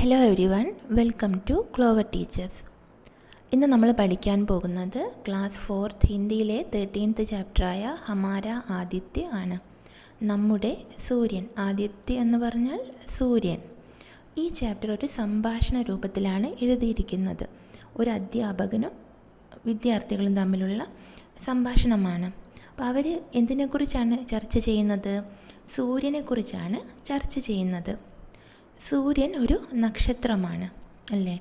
Hello everyone, welcome to Clover teachers. ഇന്ന് നമ്മൾ പഠിക്കാൻ പോകുന്നത് ക്ലാസ് 4th ഹിന്ദിയിലെ 13th ചാപ്റ്ററായ ഹമാര ആദിത്യ ആണ്. നമ്മുടെ സൂര്യൻ. ആദിത്യ എന്ന് പറഞ്ഞാൽ സൂര്യൻ. ഈ ചാപ്റ്റർ ഒരു സംഭാഷണ രൂപത്തിലാണ് എഴുതിയിരിക്കുന്നത്. ഒരു അധ്യാപകനും വിദ്യാർത്ഥികളും തമ്മിലുള്ള സംഭാഷണമാണ്. അപ്പോൾ അവർ എന്തിനെക്കുറിച്ചാണ് ചർച്ച ചെയ്യുന്നത്? സൂര്യനെക്കുറിച്ചാണ് ചർച്ച ചെയ്യുന്നത്. സൂര്യൻ ഒരു നക്ഷത്രമാണ് അല്ലേ?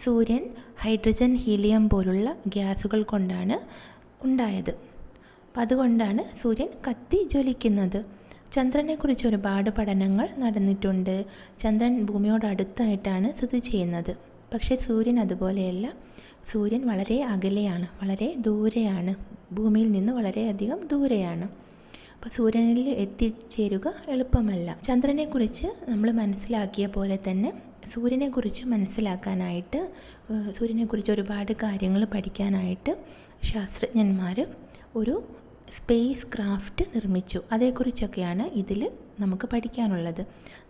സൂര്യൻ ഹൈഡ്രജൻ, ഹീലിയം പോലുള്ള ഗ്യാസുകൾ കൊണ്ടാണ് ഉണ്ടായത്. അപ്പം അതുകൊണ്ടാണ് സൂര്യൻ കത്തി ജ്വലിക്കുന്നത്. ചന്ദ്രനെക്കുറിച്ച് ഒരുപാട് പഠനങ്ങൾ നടന്നിട്ടുണ്ട്. ചന്ദ്രൻ ഭൂമിയോട് അടുത്തായിട്ടാണ് സ്ഥിതി ചെയ്യുന്നത്. പക്ഷേ സൂര്യൻ അതുപോലെയല്ല. സൂര്യൻ വളരെ അകലെയാണ്, വളരെ ദൂരെയാണ്, ഭൂമിയിൽ നിന്ന് വളരെയധികം ദൂരെയാണ്. അപ്പോൾ സൂര്യനിൽ എത്തിച്ചേരുക എളുപ്പമല്ല. ചന്ദ്രനെക്കുറിച്ച് നമ്മൾ മനസ്സിലാക്കിയ പോലെ തന്നെ സൂര്യനെക്കുറിച്ച് മനസ്സിലാക്കാനായിട്ട്, സൂര്യനെക്കുറിച്ച് ഒരുപാട് കാര്യങ്ങൾ പഠിക്കാനായിട്ട് ശാസ്ത്രജ്ഞന്മാർ ഒരു സ്പേസ് ക്രാഫ്റ്റ് നിർമ്മിച്ചു. അതേക്കുറിച്ചൊക്കെയാണ് ഇതിൽ നമുക്ക് പഠിക്കാനുള്ളത്.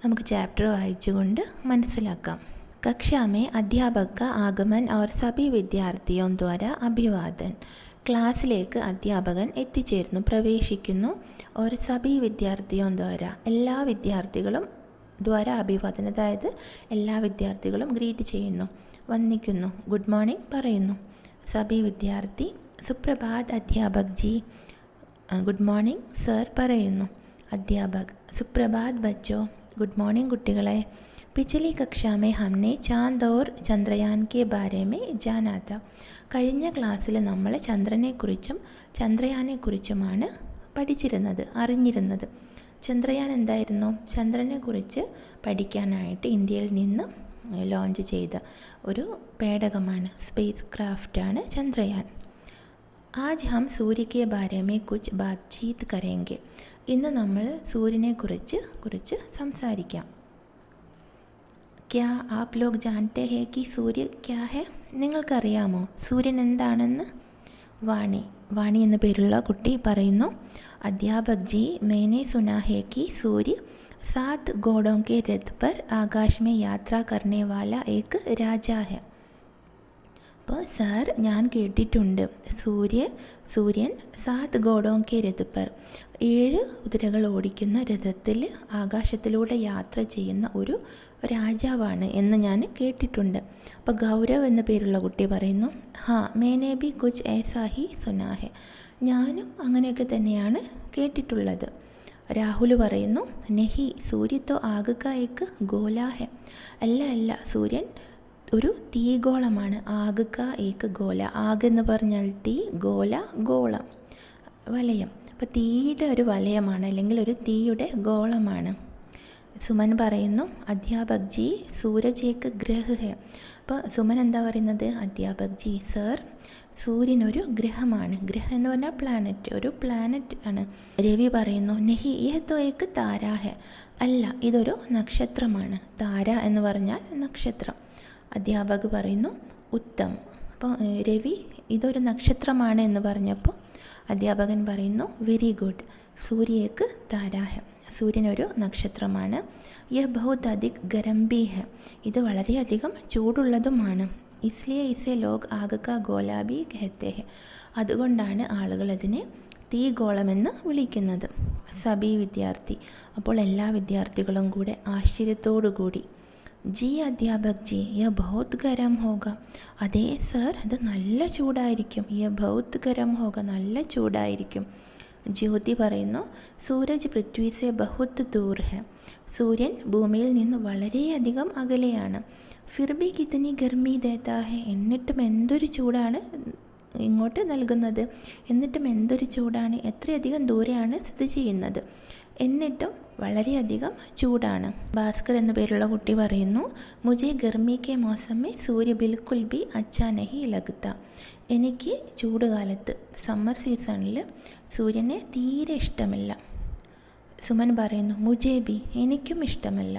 നമുക്ക് ചാപ്റ്റർ വായിച്ചുകൊണ്ട് മനസ്സിലാക്കാം. कक्षा में अध्यापक का आगमन और सभी विद्यार्थियों द्वारा अभिवादन. ക്ലാസ്സിലേക്ക് അധ്യാപകൻ എത്തിച്ചേരുന്നു, പ്രവേശിക്കുന്നു. और सभी विद्यार्थियों द्वारा, എല്ലാ വിദ്യാർത്ഥികളും ദ്വാര അഭിവാദനം, അതായത് എല്ലാ വിദ്യാർത്ഥികളും ഗ്രീറ്റ് ചെയ്യുന്നു, വന്ദിക്കുന്നു, ഗുഡ് മോർണിംഗ് പറയുന്നു. സബി വിദ്യാർത്ഥി സുപ്രഭാത് അധ്യാപക് ജി, ഗുഡ് മോർണിംഗ് സർ പറയുന്നു. അധ്യാപക് സുപ്രഭാത് ബച്ചോ, ഗുഡ് മോർണിംഗ് കുട്ടികളെ. पिछली कक्षा में हमने चांद और चंद्रयान के बारे में जाना था. കഴിഞ്ഞ ക്ലാസ്സിൽ നമ്മൾ ചന്ദ്രനെക്കുറിച്ചും ചന്ദ്രയാനെക്കുറിച്ചുമാണ് പഠിച്ചിരുന്നത്, അറിഞ്ഞിരുന്നത്. ചന്ദ്രയാൻ എന്തായിരുന്നു? ചന്ദ്രനെക്കുറിച്ച് പഠിക്കാനായിട്ട് ഇന്ത്യയിൽ നിന്ന് ലോഞ്ച് ചെയ്ത ഒരു പേടകമാണ്, സ്പേസ് ക്രാഫ്റ്റാണ് ചന്ദ്രയാൻ. ആജ് ഹം സൂര്യ കെ ബാരെ മേ കുച്ച് ബാത്ചീത് കരേംഗെ. ഇന്ന് നമ്മൾ സൂര്യനെക്കുറിച്ച് സംസാരിക്കാം. ക്യാ ആപ് ലോഗ് ജാൻത്തെ ഹേ കി സൂര്യ ക്യാ ഹേ? നിങ്ങൾക്കറിയാമോ സൂര്യൻ എന്താണെന്ന്? വാണി എന്ന പേരുള്ള കുട്ടി പറയുന്നു, അധ്യാപക് ജി मैंने सुना है कि सूर्य 7 घोड़ों के रथ पर आकाश में यात्रा करने वाला एक राजा है. അപ്പോൾ സാർ, ഞാൻ കേട്ടിട്ടുണ്ട് സൂര്യൻ 7 घोड़ों के रथ पर, 7 കുതിരകൾ ഓടിക്കുന്ന രഥത്തിൽ ആകാശത്തിലൂടെ യാത്ര ചെയ്യുന്ന ഒരു രാജാവാണ് എന്ന് ഞാൻ കേട്ടിട്ടുണ്ട്. അപ്പോൾ ഗൗരവ് എന്ന പേരുള്ള കുട്ടി പറയുന്നു, ഹാ മേനെ ബി കുച്ച് ഏസാ ഹി സുനാ ഹെ. ഞാനും അങ്ങനെയൊക്കെ തന്നെയാണ് കേട്ടിട്ടുള്ളത്. രാഹുൽ പറയുന്നു, നെഹി സൂര്യ തോ ആഗ് കാ ഏക് ഗോലാ ഹെ. അല്ല, സൂര്യൻ ഒരു തീഗോളമാണ്. ആഗ് കാ ഏക് ഗോല. ആഗ് എന്ന് പറഞ്ഞാൽ തീ, ഗോല ഗോളം, വലയം. അപ്പോൾ തീയുടെ ഒരു വലയമാണ്, അല്ലെങ്കിൽ ഒരു തീയുടെ ഗോളമാണ്. സുമൻ പറയുന്നു, അധ്യാപക് ജി സൂരജ് ഏക് ഗ്രഹ് ഹെ. അപ്പോൾ സുമൻ എന്താ പറയുന്നത്? അധ്യാപക് ജി സർ, സൂര്യൻ ഒരു ഗ്രഹമാണ്. ഗ്രഹം എന്ന് പറഞ്ഞാൽ പ്ലാനറ്റ്, ഒരു പ്ലാനറ്റ് ആണ്. രവി പറയുന്നു, നെഹി യഹ് തോ ഏക് താരാ ഹെ. അല്ല, ഇതൊരു നക്ഷത്രമാണ്. താര എന്ന് പറഞ്ഞാൽ നക്ഷത്രം. അധ്യാപക് പറയുന്നു, ഉത്തം. അപ്പോൾ രവി ഇതൊരു നക്ഷത്രമാണ് എന്ന് പറഞ്ഞപ്പോൾ അധ്യാപകൻ പറയുന്നു, വെരി ഗുഡ്, സൂര്യേക്ക് താരാ ഹെ. സൂര്യനൊരു നക്ഷത്രമാണ്. യഹ് ബഹുത് അധിക് ഗരം ബി ഹെ. ഇത് വളരെയധികം ചൂടുള്ളതുമാണ്. ഇസ്ലിയെ ഇസെ ലോഗ് ആഗ് കാ ഗോലാ ബി കഹത്തെ ഹെ. അതുകൊണ്ടാണ് ആളുകൾ അതിനെ തീഗോളമെന്ന് വിളിക്കുന്നത്. സബി വിദ്യാർത്ഥി, അപ്പോൾ എല്ലാ വിദ്യാർത്ഥികളും കൂടെ ആശ്ചര്യത്തോടു കൂടി, ജി അധ്യാപക് ജി യ ബഹുത് ഗരം ഹോഗ. അതേ സർ, ഇത് നല്ല ചൂടായിരിക്കും. യ ബഹുത് ഗരം ഹോഗ, നല്ല ചൂടായിരിക്കും. ജ്യോതി പറയുന്നു, സൂരജ് പൃഥ്വി സെ ബഹുത് ദൂർ ഹെ. സൂര്യൻ ഭൂമിയിൽ നിന്ന് വളരെയധികം അകലെയാണ്. ഫിർ ബി കിതനി ഗർമി ദേത്താ ഹെ. എന്നിട്ടും എന്തൊരു ചൂടാണ് ഇങ്ങോട്ട് നൽകുന്നത്. എന്നിട്ടും എന്തൊരു ചൂടാണ്, എത്രയധികം ദൂരെയാണ് സ്ഥിതി ചെയ്യുന്നത്, എന്നിട്ടും വളരെയധികം ചൂടാണ്. ഭാസ്കർ എന്ന പേരുള്ള കുട്ടി പറയുന്നു, മുझे ഗർമി കെ മൗസമേ സൂര്യ ബിൽക്കുൽ ബി അച്ഛാ നഹി ലഗ്ത. എനിക്ക് ചൂടുകാലത്ത്, സമ്മർ സീസണിൽ സൂര്യനെ തീരെ ഇഷ്ടമില്ല. സുമൻ പറയുന്നു, മുझे ബി, എനിക്കും ഇഷ്ടമല്ല.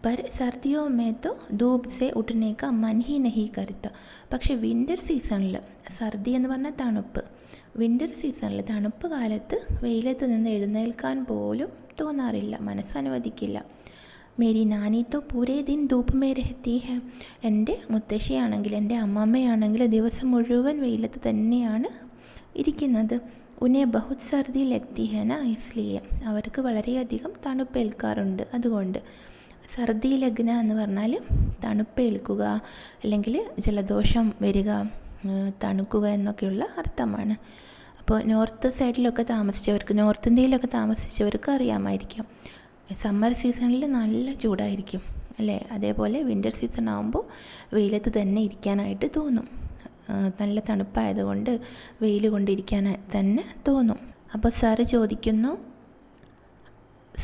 पर सर्दियों में तो धूप से उठने का मन ही नहीं करता. പക്ഷേ വിൻ്റർ സീസണിൽ, സർദി എന്ന് പറഞ്ഞാൽ തണുപ്പ്, വിൻ്റർ സീസണിൽ തണുപ്പ് കാലത്ത് വെയിലത്ത് നിന്ന് എഴുന്നേൽക്കാൻ പോലും തോന്നാറില്ല, മനസ്സനുവദിക്കില്ല. മേരി നാനി തോ പൂരേ ദിൻ ധൂപ്പ് മേ രഹത്തി ഹെ. എൻ്റെ മുത്തശ്ശിയാണെങ്കിൽ, എൻ്റെ അമ്മമ്മയാണെങ്കിൽ ദിവസം മുഴുവൻ വെയിലത്ത് തന്നെയാണ് ഇരിക്കുന്നത്. ഉന്നെ ബഹുത് സർദി ലഗ്തി ഹെ ന ഇസ്ലിയെ. അവർക്ക് വളരെയധികം തണുപ്പേൽക്കാറുണ്ട്, അതുകൊണ്ട്. സർദി ലഗ്ന എന്ന് പറഞ്ഞാൽ തണുപ്പേൽക്കുക, അല്ലെങ്കിൽ ജലദോഷം വരിക, തണുക്കുക എന്നൊക്കെയുള്ള അർത്ഥമാണ്. അപ്പോൾ നോർത്ത് സൈഡിലൊക്കെ താമസിച്ചവർക്ക്, നോർത്ത് ഇന്ത്യയിലൊക്കെ താമസിച്ചവർക്ക് അറിയാമായിരിക്കാം, സമ്മർ സീസണിൽ നല്ല ചൂടായിരിക്കും അല്ലേ. അതേപോലെ വിൻ്റർ സീസൺ ആകുമ്പോൾ വെയിലത്ത് തന്നെ ഇരിക്കാനായിട്ട് തോന്നും. നല്ല തണുപ്പായതുകൊണ്ട് വെയിൽ കൊണ്ടിരിക്കാൻ തന്നെ തോന്നും. അപ്പോൾ സാറ് ചോദിക്കുന്നു,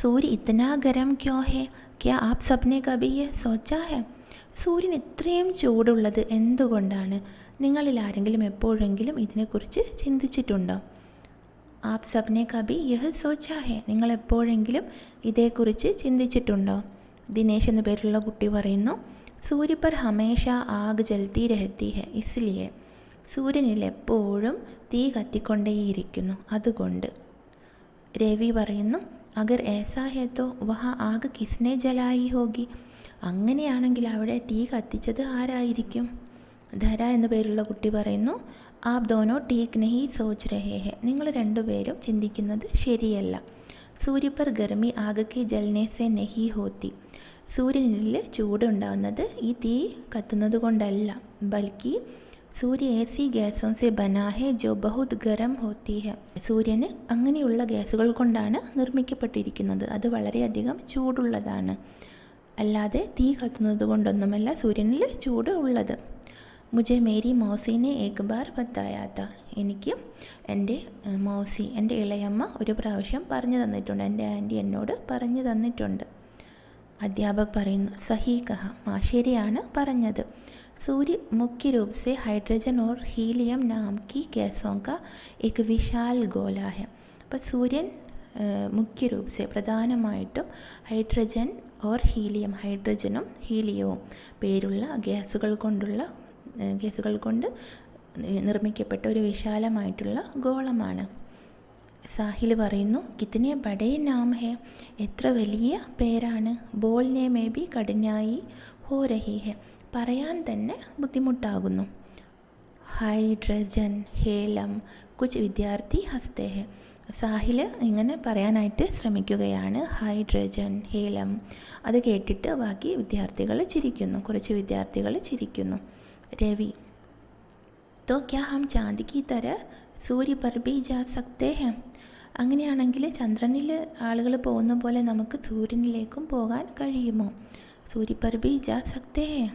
സൂര്യ ഇത്തനാ ഗരം ക്യോ ഹെ, ക്യാ ആപ് സബ്നെ കബി യെ സോച്ചാ ഹെ. സൂര്യൻ ഇത്രയും ചൂടുള്ളത് എന്തുകൊണ്ടാണ്? നിങ്ങളിൽ ആരെങ്കിലും എപ്പോഴെങ്കിലും ഇതിനെക്കുറിച്ച് ചിന്തിച്ചിട്ടുണ്ടോ? ആപ് സബ്നെ കബി യഹ് സോച്ചാ ഹെ. നിങ്ങൾ എപ്പോഴെങ്കിലും ഇതേക്കുറിച്ച് ചിന്തിച്ചിട്ടുണ്ടോ? ദിനേശ് എന്ന പേരുള്ള കുട്ടി പറയുന്നു, സൂര്യ പർ ഹമേഷ ആഗ് ജൽത്തി രഹത്തി ഹെ ഇസ്ലിയെ. സൂര്യനിൽ എപ്പോഴും തീ കത്തിക്കൊണ്ടേയിരിക്കുന്നു, അതുകൊണ്ട്. രവി പറയുന്നു, അഗർ ഏസാ ഹെ തോ വഹ ആഗ് കിസ്നെ ജലായി ഹോഗി. അങ്ങനെയാണെങ്കിൽ അവിടെ തീ കത്തിച്ചത് ആരായിരിക്കും? ധര എന്ന പേരുള്ള കുട്ടി പറയുന്നു, ആപ് ദോനോ ടീക്ക് നെഹി സോച്ച് രഹേ ഹെ. നിങ്ങൾ രണ്ടുപേരും ചിന്തിക്കുന്നത് ശരിയല്ല. സൂര്യ പർ ഗർമി ആഗ് കെ ജൽനെ സെ നെഹി ഹോത്തി. സൂര്യനിൽ ചൂടുണ്ടാകുന്നത് ഈ തീ കത്തുന്നത് കൊണ്ടല്ല, ബൽക്കി സൂര്യ ഏസി ഗ്യാസോं से बना है जो बहुत गर्म होती है. സൂര്യന് അങ്ങനെയുള്ള ഗ്യാസുകൾ കൊണ്ടാണ് നിർമ്മിക്കപ്പെട്ടിരിക്കുന്നത്, അത് വളരെയധികം ചൂടുള്ളതാണ്. അല്ലാതെ തീ കത്തുന്നത് കൊണ്ടൊന്നുമല്ല സൂര്യനിൽ ചൂട് ഉള്ളത്. മുझे मेरी मौसी ने एक बार बताया था. എനിക്ക് എൻ്റെ മൗസി, എൻ്റെ ഇളയമ്മ ഒരു പ്രാവശ്യം പറഞ്ഞു തന്നിട്ടുണ്ട്, എൻ്റെ ആൻറ്റി എന്നോട് പറഞ്ഞു തന്നിട്ടുണ്ട്. അധ്യാപക് പറയുന്നു, സഹി കഹ. ശരിയാണ് പറഞ്ഞത്. सूर्य मुख्य रूप से हाइड्रोजन और हीलियम नाम की गैसों का एक विशाल गोला है. അപ്പോൾ സൂര്യൻ മുഖ്യ രൂപ സെ പ്രധാനമായിട്ടും ഹൈഡ്രജൻ ഓർ ഹീലിയം, ഹൈഡ്രജനും ഹീലിയവും പേരുള്ള ഗ്യാസുകൾ കൊണ്ട് നിർമ്മിക്കപ്പെട്ട ഒരു വിശാലമായിട്ടുള്ള ഗോളമാണ്. സാഹിൽ പറയുന്നു, കിത്തനെ ബഡേ നാം ഹെ. എത്ര വലിയ പേരാണ്. ബോൾനെ മേ ബി കഠിനായി ഹോ രഹി ഹെ. പറയാൻ തന്നെ ബുദ്ധിമുട്ടാകുന്നു. ഹൈഡ്രജൻ, ഹേലം. കുച്ച് വിദ്യാർത്ഥി ഹസ്തേ ഹെ. സാഹിൽ ഇങ്ങനെ പറയാനായിട്ട് ശ്രമിക്കുകയാണ്, ഹൈഡ്രജൻ, ഹേലം. അത് കേട്ടിട്ട് ബാക്കി വിദ്യാർത്ഥികൾ ചിരിക്കുന്നു, കുറച്ച് വിദ്യാർത്ഥികൾ ചിരിക്കുന്നു. രവി, तो क्या हम चांद की तरह सूर्य पर भी जा सकते हैं? അങ്ങനെയാണെങ്കിൽ ചന്ദ്രനിൽ ആളുകൾ പോകുന്ന പോലെ നമുക്ക് സൂര്യനിലേക്കും പോകാൻ കഴിയുമോ? സൂര്യ पर भी जा सकते हैं.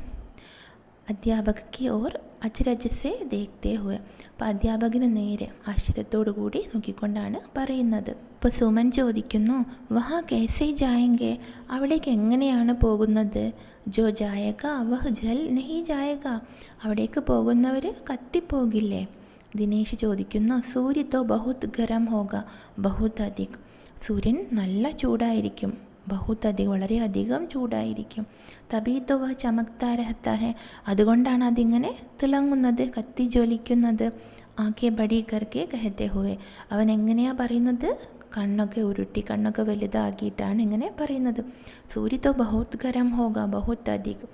അധ്യാപക് की ओर अचरज से देखते हुए. അപ്പോൾ അധ്യാപകന് നേരെ ആശ്ചര്യത്തോടു കൂടി നോക്കിക്കൊണ്ടാണ് പറയുന്നത്. ഇപ്പോൾ സുമൻ ചോദിക്കുന്നു, വഹാ കേസേ ജായെങ്കെ. അവിടേക്ക് എങ്ങനെയാണ് പോകുന്നത്? ജോ ജായക വഹ് ജൽ നഹി ജായക. അവിടേക്ക് പോകുന്നവർ കത്തിപ്പോകില്ലേ? ദിനേശ് ചോദിക്കുന്നു, സൂര്യ തോ ബഹുത് ഗരം ഹോഗ ബഹുത് അധിക്. സൂര്യൻ നല്ല ചൂടായിരിക്കും, ബഹുത് അധികം വളരെയധികം ചൂടായിരിക്കും. തബീ തോ വഹ് ചമക്താ രഹത്താ ഹെ. അതുകൊണ്ടാണ് അതിങ്ങനെ തിളങ്ങുന്നത്, കത്തി ജ്വലിക്കുന്നത്. ആകെ ബടി കർക്കെ കഹത്തെ ഹുവേ. അവൻ എങ്ങനെയാണ് പറയുന്നത്? കണ്ണൊക്കെ ഉരുട്ടി, കണ്ണൊക്കെ വലുതാക്കിയിട്ടാണ് ഇങ്ങനെ പറയുന്നത്. സൂര്യ തോ ബഹുത് ഗരം ഹോഗ ബഹുത് അധിക്.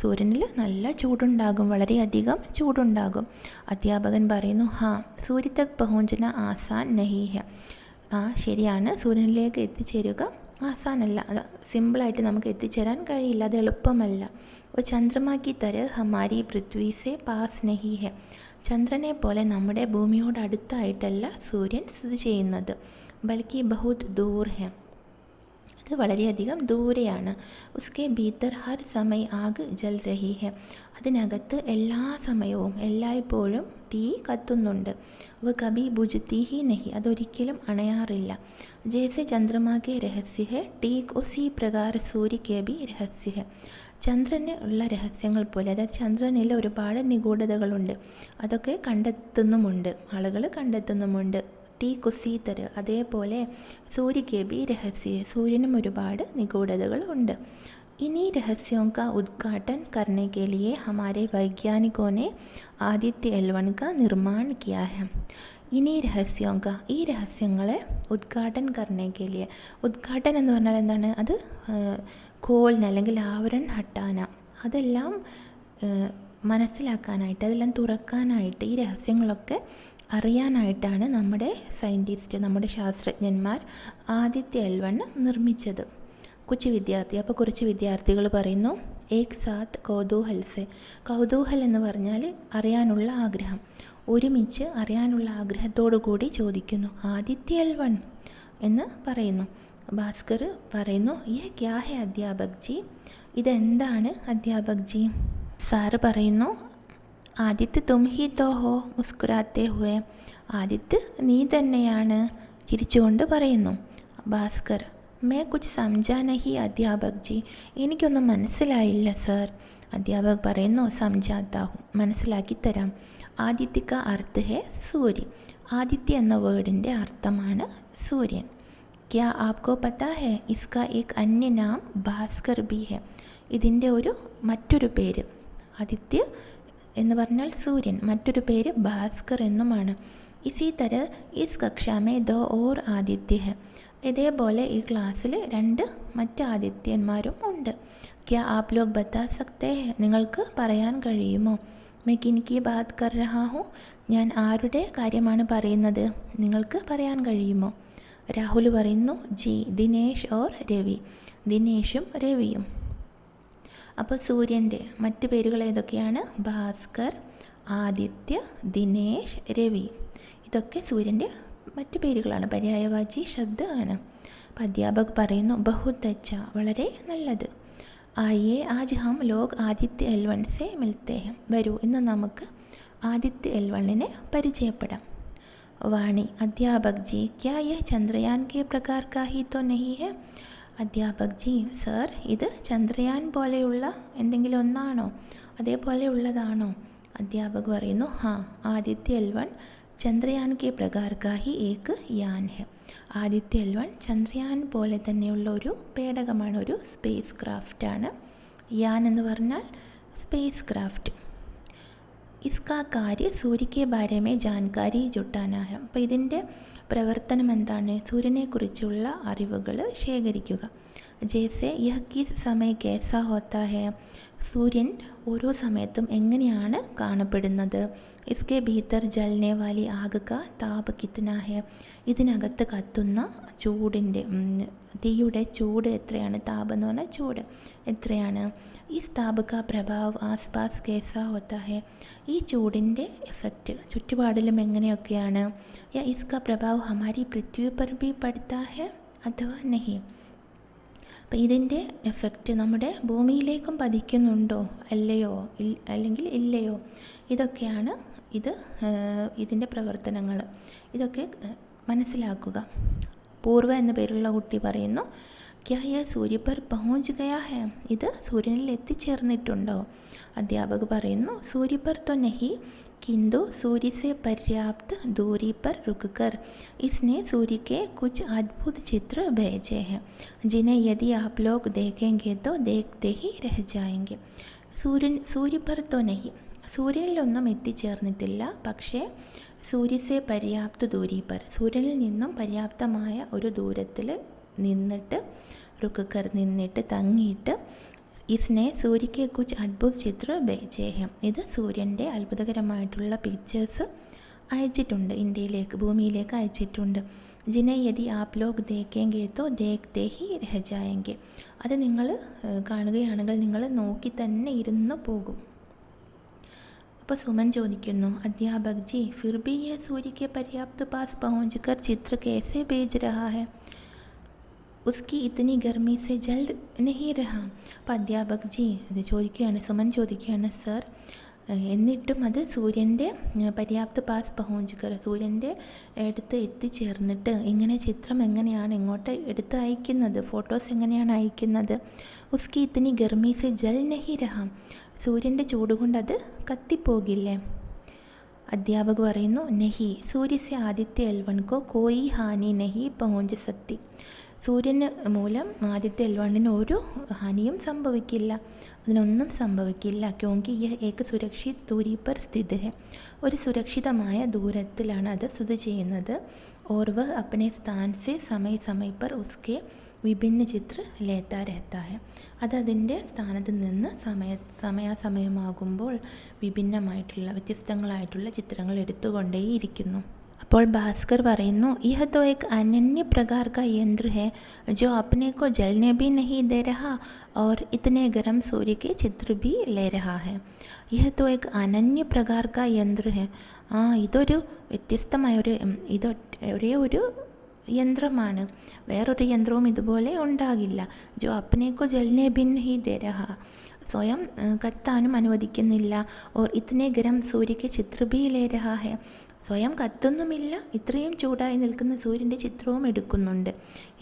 സൂര്യനിൽ നല്ല ചൂടുണ്ടാകും, വളരെയധികം ചൂടുണ്ടാകും. അധ്യാപകൻ പറയുന്നു, ഹാ സൂര്യ തക് പഹുഞ്ചന ആസാൻ നഹി ഹെ. ശരിയാണ്, സൂര്യനിലേക്ക് എത്തിച്ചേരുക ആസാനല്ല, അത് സിമ്പിളായിട്ട് നമുക്ക് എത്തിച്ചേരാൻ കഴിയില്ല, അത് എളുപ്പമല്ല. ഒരു ചന്ദ്രമാക്കി തര ഹമാരി പൃഥ്വി സെ പാസ് നഹി ഹെ. ചന്ദ്രനെ പോലെ നമ്മുടെ ഭൂമിയോട് അടുത്തായിട്ടല്ല സൂര്യൻ സ്ഥിതി ചെയ്യുന്നത്, ബൽക്കി ബഹുത് ദൂർ ഹെ. അത് വളരെയധികം ദൂരെയാണ്. ഉസ്കെ ഭീതർ ഹർ സമയ ആഗ് ജൽ രഹി ഹെ. അതിനകത്ത് എല്ലാ സമയവും എല്ലായ്പ്പോഴും തീ കത്തുന്നുണ്ട്. വ കബി ബുജ്തി ഹി നഹി. അതൊരിക്കലും അണയാറില്ല. ജैसे ചന്ദ്രമാ കെ രഹസ്യ ഹെ ടീക് ഉസി പ്രകാർ സൂര്യ കെ ബി രഹസ്യ ഹെ. ചന്ദ്രന് ഉള്ള രഹസ്യങ്ങൾ പോലെ, അതായത് ചന്ദ്രനിൽ ഒരുപാട് നിഗൂഢതകളുണ്ട്, അതൊക്കെ കണ്ടെത്തുന്നുമുണ്ട്, ആളുകൾ കണ്ടെത്തുന്നുമുണ്ട്. ടീ കുസീതർ, അതേപോലെ സൂര്യ കെ ബി രഹസ്യ, സൂര്യനും ഒരുപാട് നിഗൂഢതകൾ ഉണ്ട്. इन्हीं रहस्यों का उद्घाटन करने के लिए हमारे वैज्ञानिकों ने आदित्य L1 का निर्माण किया है. ഇനി രഹസ്യങ്ക, ഈ രഹസ്യങ്ങളെ ഉദ്ഘാടൻ കർണേ കെ ലിയെ. ഉദ്ഘാടൻ എന്ന് പറഞ്ഞാൽ എന്താണ്? അത് ഖോൽന അല്ലെങ്കിൽ ആവരൺ ഹട്ടാന, അതെല്ലാം മനസ്സിലാക്കാനായിട്ട്, അതെല്ലാം തുറക്കാനായിട്ട്, ഈ രഹസ്യങ്ങളൊക്കെ അറിയാനായിട്ടാണ് നമ്മുടെ സയൻറ്റിസ്റ്റ്, നമ്മുടെ ശാസ്ത്രജ്ഞന്മാർ ആദിത്യ L1 നിർമ്മിച്ചത്. അപ്പോൾ കുറച്ച് വിദ്യാർത്ഥികൾ പറയുന്നു ഏക് സാത്ത് കൗതൂഹൽ സെ. കൗതൂഹൽ എന്ന് പറഞ്ഞാൽ അറിയാനുള്ള ആഗ്രഹം. ഒരുമിച്ച് അറിയാനുള്ള ആഗ്രഹത്തോടു കൂടി ചോദിക്കുന്നു ആദിത്യ L1 എന്ന് പറയുന്നു. ഭാസ്കർ പറയുന്നു യേ ക്യാ ഹെ അധ്യാപക് ജി, ഇതെന്താണ് അധ്യാപക് ജി? സാറ് പറയുന്നു ആദിത്യ തും ഹി തോ ഹോ മുസ്കുരാത്തെ ഹുവേ. ആദിത്യ നീ തന്നെയാണ്, ചിരിച്ചുകൊണ്ട് പറയുന്നു. ഭാസ്കർ മേ കുച്ച് സംജാ നഹി അധ്യാപക് ജി, എനിക്കൊന്നും മനസ്സിലായില്ല സർ. അധ്യാപക് പറയുന്നു സംജാത്താ ഹും, മനസ്സിലാക്കി തരാം. ആദിത്യ കാ അർത്ഥ ഹെ സൂര്യ. ആദിത്യ എന്ന വേർഡിൻ്റെ അർത്ഥമാണ് സൂര്യൻ. ക്യാ ആപ്കോ പതാ ഹെ ഇസ്കാ ഏക് അന്യ നാം ഭാസ്കർ ബി ഹെ. ഇതിൻ്റെ മറ്റൊരു പേര്, ആദിത്യ എന്ന് പറഞ്ഞാൽ സൂര്യൻ, മറ്റൊരു പേര് ഭാസ്കർ എന്നുമാണ്. ഇസി തര ഇസ് കക്ഷാമേ ദോ ഓർ ആദിത്യ ഹെ. ഇതേപോലെ ഈ ക്ലാസ്സിൽ 2 മറ്റ് ആദിത്യന്മാരും ഉണ്ട്. ക്യാ ആപ് ലോഗ് ബത്താ സക്തേ ഹെ, നിങ്ങൾക്ക് പറയാൻ കഴിയുമോ? മേ കിൻകി ബാത് കർ രഹാ ഹൂം, ഞാൻ ആരുടെ കാര്യമാണ് പറയുന്നത്, നിങ്ങൾക്ക് പറയാൻ കഴിയുമോ? രാഹുൽ പറയുന്നു ജി ദിനേശ് ഓർ രവി, ദിനേശും രവിയും. അപ്പോൾ സൂര്യൻ്റെ മറ്റ് പേരുകൾ ഏതൊക്കെയാണ്? ഭാസ്കർ, ആദിത്യ, ദിനേശ്, രവി. ഇതൊക്കെ സൂര്യൻ്റെ മറ്റ് പേരുകളാണ്, പര്യായവാചി ശബ്ദമാണ്. അപ്പോൾ അധ്യാപക് പറയുന്നു ബഹുത് അച്ഛ, വളരെ നല്ലത്. ആയേ ആജ് ഹം ലോഗ് ആദിത്യ L1 സെ മിൽത്തെ ഹെ. വരൂ, ഇന്ന് നമുക്ക് ആദിത്യ L1 പരിചയപ്പെടാം. വാണി അധ്യാപക് ജി ക്യാ യഹ് ചന്ദ്രയാൻ കെ പ്രകാർ കാ ഹി തോ നഹി ഹെ. അധ്യാപക് ജി സർ, ഇത് ചന്ദ്രയാൻ പോലെയുള്ള എന്തെങ്കിലും ഒന്നാണോ, അതേപോലെ ഉള്ളതാണോ? അധ്യാപക് പറയുന്നു ഹാ ആദിത്യ L1 ചന്ദ്രയാൻ കെ പ്രകാർ കാ ഹി ഏക് യാൻ ഹെ. ആദിത്യ L1 ചന്ദ്രയാൻ പോലെ തന്നെയുള്ള ഒരു പേടകമാണ്, ഒരു സ്പേസ് ക്രാഫ്റ്റാണ്. യാൻ എന്ന് പറഞ്ഞാൽ സ്പേസ് ക്രാഫ്റ്റ്. ഇസ്കാ കാര്യ സൂര്യക്കെ ബാരമേ ജാൻകാരി ജുട്ടാനാ ഹെ. അപ്പോൾ ഇതിൻ്റെ പ്രവർത്തനം എന്താണ്? സൂര്യനെക്കുറിച്ചുള്ള അറിവുകൾ ശേഖരിക്കുക. ജേസെ യഹ് കിസ് സമയ കേസാ ഹോത്താ ഹെ. സൂര്യൻ ഓരോ സമയത്തും എങ്ങനെയാണ് കാണപ്പെടുന്നത്? ഇസ്കെ ഭീതർ ജൽനെ വാലി ആഗ് കാ താപ് കിത്നാ ഹെ. ഇതിനകത്ത് കത്തുന്ന ചൂടിൻ്റെ, തീയുടെ ചൂട് എത്രയാണ്? താപ് എന്ന് പറഞ്ഞാൽ ചൂട് എത്രയാണ്? ഇസ് താപ് കാ പ്രഭാവ് ആസ്പാസ് കേസാ ഹോത്താ ഹെ. ഈ ചൂടിൻ്റെ എഫക്റ്റ് ചുറ്റുപാടിലും എങ്ങനെയൊക്കെയാണ്? യാ ഇസ്കാ പ്രഭാവ് ഹമാരി പൃഥ്വി പർ ഭി പഡ്താ ഹെ അഥവാ നഹി. അപ്പോൾ ഇതിൻ്റെ എഫക്റ്റ് നമ്മുടെ ഭൂമിയിലേക്കും പതിക്കുന്നുണ്ടോ അല്ലയോ, അല്ലെങ്കിൽ ഇല്ലയോ? ഇതൊക്കെയാണ് ഇതിൻ്റെ പ്രവർത്തനങ്ങൾ. ഇതൊക്കെ മനസ്സിലാക്കുക. പൂർവ എന്ന പേരുള്ള കുട്ടി പറയുന്നു ക്യാ യ സൂര്യ പർ പഹുഞ്ച് ഗയാ ഹെ. ഇത് സൂര്യനിൽ എത്തിച്ചേർന്നിട്ടുണ്ടോ? അധ്യാപക് പറയുന്നു സൂര്യ പർ തോ നഹി किंतु सूर्य से पर्याप्त दूरी पर रुककर इसने सूर्य के कुछ अद्भुत चित्र भेजे हैं जिन्हें यदि आप लोग देखेंगे तो देखते ही रह जाएंगे. സൂര്യ പർ തോ നഹി, സൂര്യനിലൊന്നും എത്തിച്ചേർന്നിട്ടില്ല, പക്ഷേ സൂര്യസെ പര്യാപ്ത ദൂരി പർ, സൂര്യനിൽ നിന്നും പര്യാപ്തമായ ഒരു ദൂരത്തിൽ നിന്നിട്ട്, റുക്കർ നിന്നിട്ട് തങ്ങിയിട്ട്, इसने सूर्य के कुछ अद्भुत चित्र भेजे हैं. ഇത് സൂര്യൻ്റെ അത്ഭുതകരമായിട്ടുള്ള പിക്ചേഴ്സ് അയച്ചിട്ടുണ്ട്, ഇന്ത്യയിലേക്ക്, ഭൂമിയിലേക്ക് അയച്ചിട്ടുണ്ട്. ജിനെ യദി ആപ് ലോഗ് ദേखेंगे तो देखते ही रह जाएंगे. അത് നിങ്ങൾ കാണുകയാണെങ്കിൽ നിങ്ങൾ നോക്കി തന്നെ ഇരുന്ന് പോകും. അപ്പോൾ സുമൻ ചോദിക്കുന്നു അധ്യാപക് ജി ഫിർ ഭി യേ സൂര്യ के पर्याप्त पास पहुँच कर चित्र कैसे भेज रहा है? ഉസ്കി ഇത്തനി ഗർമി സെ ജൽ നഹി രഹ. അപ്പോൾ അധ്യാപക് ജി ഇത് ചോദിക്കുകയാണ്, സുമൻ ചോദിക്കുകയാണ് സർ, എന്നിട്ടും അത് സൂര്യൻ്റെ പര്യാപ്ത പാസ് പഹുഞ്ചുകർ, സൂര്യൻ്റെ അടുത്ത് എത്തിച്ചേർന്നിട്ട് ഇങ്ങനെ ചിത്രം എങ്ങനെയാണ് ഇങ്ങോട്ട് എടുത്ത് അയക്കുന്നത്, ഫോട്ടോസ് എങ്ങനെയാണ് അയക്കുന്നത്? ഉസ്കി ഇത്തനി ഗർമി സെ ജൽ നഹി രഹ, സൂര്യൻ്റെ ചൂട് കൊണ്ട് അത് കത്തിപ്പോകില്ലേ? അധ്യാപക് പറയുന്നു നഹി സൂര്യസെ ആദിത്യ L1 കോ കോയി ഹാനി നഹി പഹുഞ്ച് സക്തി. സൂര്യന് മൂലം ആദിത്യ L1 ഒരു ഹാനിയും സംഭവിക്കില്ല, അതിനൊന്നും സംഭവിക്കില്ല. ക്യോങ്കി യഹ് ഏക് സുരക്ഷിത് ദൂരി പർ സ്ഥിത് ഹെ, ഒരു സുരക്ഷിതമായ ദൂരത്തിലാണ് അത് സ്ഥിതി ചെയ്യുന്നത്. ഓർ വഹ് അപ്നെ സ്ഥാൻ സെ സമയ സമയ പർ ഉസ്കെ വിഭിന്ന ചിത്ര ലേത്ത രഹത്ത ഹെ. അതതിൻ്റെ സ്ഥാനത്ത് നിന്ന് സമയാസമയമാകുമ്പോൾ വിഭിന്നമായിട്ടുള്ള വ്യത്യസ്തങ്ങളായിട്ടുള്ള ചിത്രങ്ങൾ എടുത്തുകൊണ്ടേയിരിക്കുന്നു. അപ്പോൾ ഭാസ്കർ പറയുന്നു, യഹ തോ ഏക് അനന്യ പ്രകാർ കാ യന്ത്ര ഹെ ജോ അപ്നെ കോ ജൽനെ ഭി നഹീ ദേ രഹാ और इतने गर्म सूर्य के चित्र भी ले रहा है. यह तो एक അനന്യ പ്രകാർ കാ യന്ത്ര ഹെ. ഇതൊരു വ്യത്യസ്തമായ ഒരേ ഒരു യന്ത്രമാണ്, വേറൊരു യന്ത്രവും ഇതുപോലെ ഉണ്ടാകില്ല. ജോ അപ്നേക്കോ ജൽനെ ഭിൻ ഹി ദേ രഹാ, സ്വയം കത്താനും അനുവദിക്കുന്നില്ല. ഓർ ഇത്തനെ ഗരം സൂര്യക്ക് ചിത്ര ഭി ലേ രഹാ ഹെ, സ്വയം കത്തൊന്നുമില്ല, ഇത്രയും ചൂടായി നിൽക്കുന്ന സൂര്യൻ്റെ ചിത്രവും എടുക്കുന്നുണ്ട്.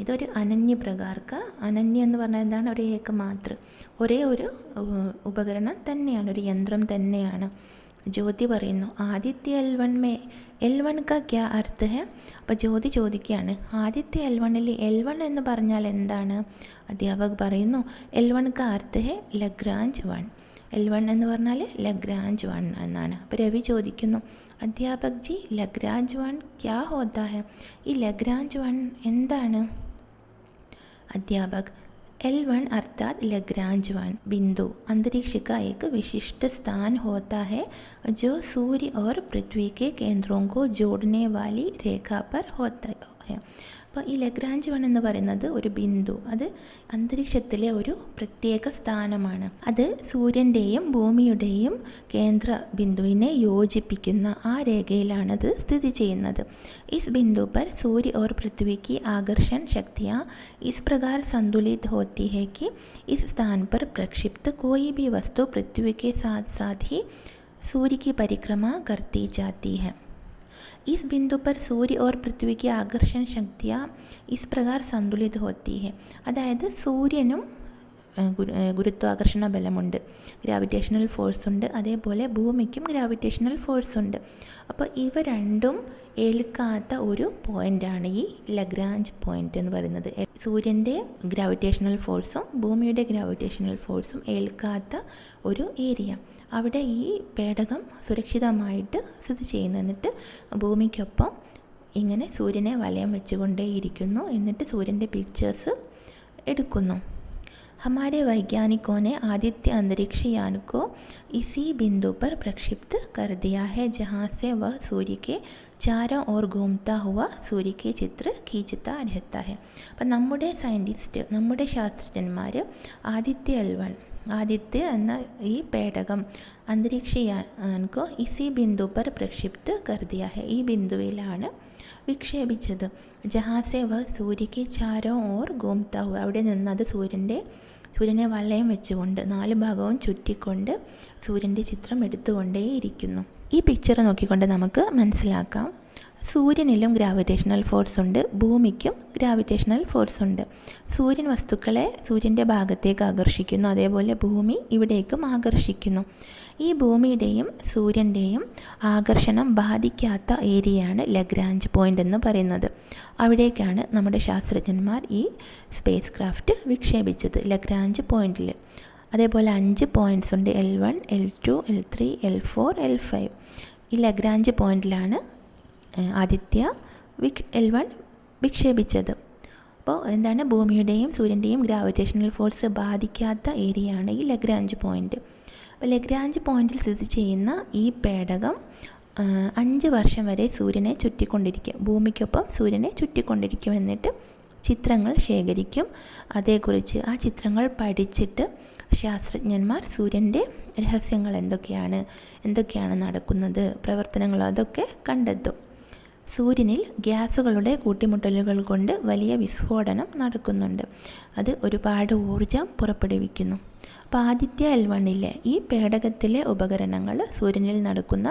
ഇതൊരു അനന്യ പ്രകാർക്ക. അനന്യ എന്ന് പറഞ്ഞാൽ എന്താണ്? ഒരു ഏകമാത്ര, ഒരേ ഒരു ഉപകരണം തന്നെയാണ്, ഒരു യന്ത്രം തന്നെയാണ്. ജ്യോതി പറയുന്നു, ആദിത്യ എൽ1 കാ ക്യാ അർത്ഥ ഹെ. അപ്പോൾ ജ്യോതി ചോദിക്കുകയാണ്, ആദിത്യ എൽ1 എന്ന് പറഞ്ഞാൽ എന്താണ്? അധ്യാപക് പറയുന്നു, എൽ1 കാ അർത്ഥ ഹെ ലഗ്രാഞ്ച് 1. എൽ1 എന്ന് പറഞ്ഞാൽ ലഗ്രാഞ്ച് 1 എന്നാണ്. അപ്പോൾ രവി ചോദിക്കുന്നു, അധ്യാപക് ജി ലഗ്രാഞ്ച് 1 ക്യാ ഹോത്താ ഹെ, ഈ ലഗ്രാഞ്ച് 1 എന്താണ്? അധ്യാപക്, L1 अर्थात लग्रांज 1 बिंदु अंतरिक्ष का एक विशिष्ट स्थान होता है जो सूर्य और पृथ्वी के केंद्रों को जोड़ने वाली रेखा पर होता है. അപ്പോൾ ഈ ലഗ്രാഞ്ച് 1 എന്ന് പറയുന്നത് ഒരു ബിന്ദു, അത് അന്തരീക്ഷത്തിലെ ഒരു പ്രത്യേക സ്ഥാനമാണ്. അത് സൂര്യൻ്റെയും ഭൂമിയുടെയും കേന്ദ്ര ബിന്ദുവിനെ യോജിപ്പിക്കുന്ന ആ രേഖയിലാണത് സ്ഥിതി ചെയ്യുന്നത്. ഇസ് ബിന്ദു पर सूर्य और पृथ्वी की आकर्षण शक्तियाँ इस प्रकार संतुलित होती है कि इस स्थान पर प्रक्षिप्त कोई भी वस्तु पृथ्वी के साथ साथ ही सूर्य की परिक्रमा करती जाती है. इस बिंदु पर सूर्य और पृथ्वी की आकर्षण शक्तियाँ इस प्रकार संतुलित होती है. അതായത് സൂര്യനും ഗുരുത്വാകർഷണ ബലമുണ്ട്, ഗ്രാവിറ്റേഷണൽ ഫോഴ്സ് ഉണ്ട്, അതേപോലെ ഭൂമിക്കും ഗ്രാവിറ്റേഷണൽ ഫോഴ്സ് ഉണ്ട്. അപ്പോൾ ഇവ രണ്ടും ഏൽക്കാത്ത ഒരു പോയിൻ്റാണ് ഈ ലഗ്രാഞ്ച് പോയിൻ്റ് എന്ന് പറയുന്നത്. സൂര്യൻ്റെ ഗ്രാവിറ്റേഷണൽ ഫോഴ്സും ഭൂമിയുടെ ഗ്രാവിറ്റേഷണൽ ഫോഴ്സും ഏൽക്കാത്ത ഒരു ഏരിയ, അവിടെ ഈ പേടകം സുരക്ഷിതമായിട്ട് സ്ഥിതി ചെയ്യുന്നു. എന്നിട്ട് ഭൂമിക്കൊപ്പം ഇങ്ങനെ സൂര്യനെ വലയം വെച്ചുകൊണ്ടേയിരിക്കുന്നു. എന്നിട്ട് സൂര്യൻ്റെ പിക്ചേഴ്സ് എടുക്കുന്നു. हमारे वैज्ञानिकों ने आदित्य अंतरिक्ष यान को इसी बिंदु पर प्रक्षिप्त कर दिया है जहाँ से वह सूर्य के चारों ओर घूमता हुआ सूर्य के चित्र खींचता रहता है. അപ്പം നമ്മുടെ ശാസ്ത്രജ്ഞന്മാർ ആദിത്യ എന്ന ഈ പേടകം അന്തരീക്ഷയാൻകോ ഇസി ബിന്ദു പർ പ്രക്ഷിപ്ത് കർ ദിയ ഹെ, ഈ ബിന്ദുവിലാണ് വിക്ഷേപിച്ചത്. ജഹാസെ വ സൂര്യക്ക് ചാരോ ഓർ ഗൂംതാ ഹുവ, അവിടെ നിന്നത് സൂര്യനെ വലയം വെച്ചുകൊണ്ട് 4 ഭാഗവും ചുറ്റിക്കൊണ്ട് സൂര്യൻ്റെ ചിത്രം എടുത്തുകൊണ്ടേയിരിക്കുന്നു. ഈ പിക്ചർ നോക്കിക്കൊണ്ട് നമുക്ക് മനസ്സിലാക്കാം, സൂര്യനിലും ഗ്രാവിറ്റേഷണൽ ഫോഴ്സ് ഉണ്ട്, ഭൂമിക്കും ഗ്രാവിറ്റേഷണൽ ഫോഴ്സ് ഉണ്ട്. സൂര്യൻ വസ്തുക്കളെ സൂര്യൻ്റെ ഭാഗത്തേക്ക് ആകർഷിക്കുന്നു, അതേപോലെ ഭൂമി ഇവിടേക്കും ആകർഷിക്കുന്നു. ഈ ഭൂമിയുടെയും സൂര്യൻ്റെയും ആകർഷണം ബാധിക്കാത്ത ഏരിയയാണ് ലഗ്രാഞ്ച് പോയിൻ്റ് എന്ന് പറയുന്നത്. അവിടേക്കാണ് നമ്മുടെ ശാസ്ത്രജ്ഞന്മാർ ഈ സ്പേസ് ക്രാഫ്റ്റ് വിക്ഷേപിച്ചത്, ലഗ്രാഞ്ച് പോയിൻറ്റിൽ. അതേപോലെ 5 പോയിൻറ്റ്സ് ഉണ്ട്, L1, L2, L3, L4, L5. ഈ ലഗ്രാഞ്ച് പോയിൻറ്റിലാണ് ആദിത്യ L1 വിക്ഷേപിച്ചത്. അപ്പോൾ എന്താണ്, ഭൂമിയുടെയും സൂര്യൻ്റെയും ഗ്രാവിറ്റേഷണൽ ഫോഴ്സ് ബാധിക്കാത്ത ഏരിയയാണ് ഈ ലഗ്രാഞ്ച് പോയിൻ്റ്. അപ്പോൾ ലഗ്രാഞ്ച് പോയിൻറ്റിൽ സ്ഥിതി ചെയ്യുന്ന ഈ പേടകം 5 വർഷം വരെ സൂര്യനെ ചുറ്റിക്കൊണ്ടിരിക്കും, ഭൂമിക്കൊപ്പം സൂര്യനെ ചുറ്റിക്കൊണ്ടിരിക്കും. എന്നിട്ട് ചിത്രങ്ങൾ ശേഖരിക്കും. അതേക്കുറിച്ച് ആ ചിത്രങ്ങൾ പഠിച്ചിട്ട് ശാസ്ത്രജ്ഞന്മാർ സൂര്യൻ്റെ രഹസ്യങ്ങൾ എന്തൊക്കെയാണ് നടക്കുന്നത്, പ്രവർത്തനങ്ങൾ, അതൊക്കെ കണ്ടെത്തും. സൂര്യനിൽ ഗ്യാസുകളുടെ കൂട്ടിമുട്ടലുകൾ കൊണ്ട് വലിയ വിസ്ഫോടനം നടക്കുന്നുണ്ട്. അത് ഒരുപാട് ഊർജം പുറപ്പെടുവിക്കുന്നു. അപ്പോൾ ആദിത്യ L1 ഈ പേടകത്തിലെ ഉപകരണങ്ങൾ സൂര്യനിൽ നടക്കുന്ന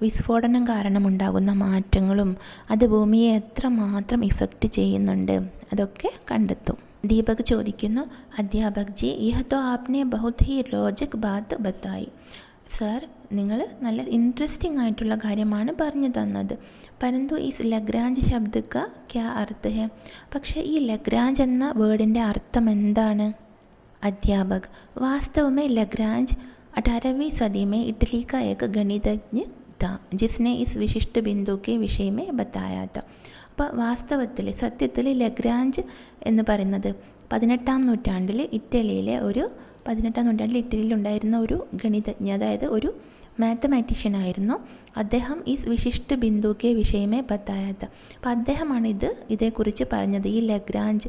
വിസ്ഫോടനം കാരണമുണ്ടാകുന്ന മാറ്റങ്ങളും അത് ഭൂമിയെ എത്രമാത്രം ഇഫക്റ്റ് ചെയ്യുന്നുണ്ട് അതൊക്കെ കണ്ടെത്തും. ദീപക് ചോദിക്കുന്നു, അധ്യാപക് ജി യഹ് തോ ആപ്നെ ബഹുത് ഹി രോചക് ബാത് ബത്തായി. സർ, നിങ്ങൾ നല്ല ഇൻട്രസ്റ്റിംഗ് ആയിട്ടുള്ള കാര്യമാണ് പറഞ്ഞു തന്നത്. പരന്തു ഈ ലഗ്രാഞ്ച് ശബ്ദക്ക ക്യാ അർത്ഥ ഹെ, പക്ഷേ ഈ ലഗ്രാഞ്ച് എന്ന വേർഡിൻ്റെ അർത്ഥം എന്താണ്? अध्यापक, वास्तव में लग्रांज 18वीं सदी में इटली का एक गणितज्ञ था जिसने इस विशिष्ट बिंदु के विषय में बताया था. അപ്പോൾ വാസ്തവത്തിൽ സത്യത്തിൽ ലഗ്രാഞ്ച് എന്ന് പറയുന്നത് 18ാം നൂറ്റാണ്ടിൽ ഇറ്റലിയിലുണ്ടായിരുന്ന ഒരു ഗണിതജ്ഞ, അതായത് ഒരു മാത്തമാറ്റീഷ്യനായിരുന്നു. അദ്ദേഹം ഈ വിശിഷ്ട ബിന്ദുക്കെ വിഷയമേ ബത്തായാത്ത. അപ്പോൾ അദ്ദേഹമാണ് ഇതേക്കുറിച്ച് പറഞ്ഞത്. ഈ ലഗ്രാഞ്ച്,